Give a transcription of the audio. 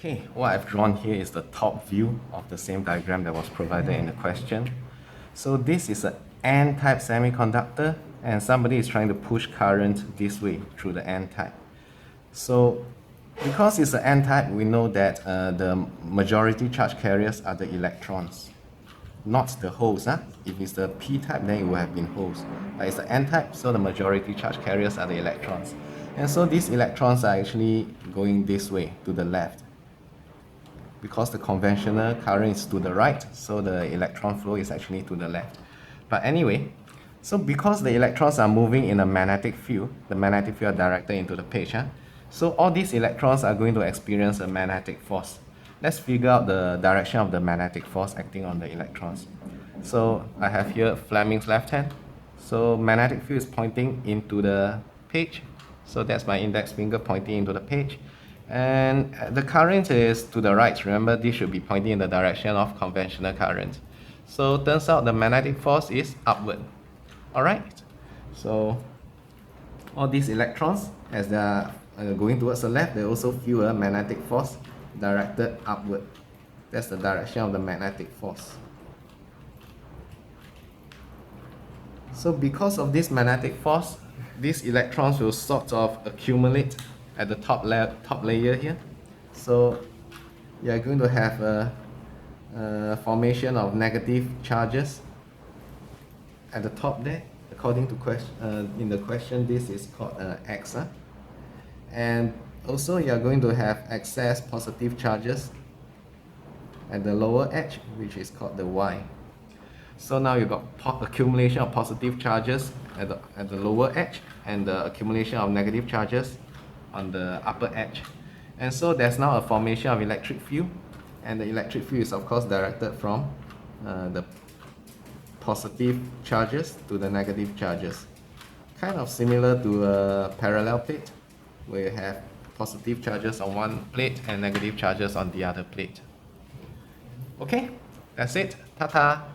Okay, what I've drawn here is the top view of the same diagram that was provided in the question. So this is an N-type semiconductor, and somebody is trying to push current this way through the N-type. So because it's an N-type, we know that the majority charge carriers are the electrons, not the holes. If it's the P-type, then it would have been holes. But it's an N-type, so the majority charge carriers are the electrons. And so these electrons are actually going this way, to the left. Because the conventional current is to the right, so the electron flow is actually to the left. But anyway, so because the electrons are moving in a magnetic field, the magnetic field are directed into the page. So all these electrons are going to experience a magnetic force. Let's figure out the direction of the magnetic force acting on the electrons. So I have here Fleming's left hand. So magnetic field is pointing into the page. So that's my index finger pointing into the page. And the current is to the right. Remember, this should be pointing in the direction of conventional current. So turns out the magnetic force is upward. Alright, so all these electrons, as they are going towards the left, they also feel a magnetic force directed upward. That's the direction of the magnetic force. So because of this magnetic force, these electrons will sort of accumulate at the top layer here. So you are going to have a formation of negative charges at the top there. According to in the question, this is called X. And also you are going to have excess positive charges at the lower edge, which is called the Y. So now you've got accumulation of positive charges at the lower edge and the accumulation of negative charges on the upper edge. And so there's now a formation of electric field, and the electric field is of course directed from the positive charges to the negative charges. Kind of similar to a parallel plate, where you have positive charges on one plate and negative charges on the other plate. Okay, that's it. Ta-ta!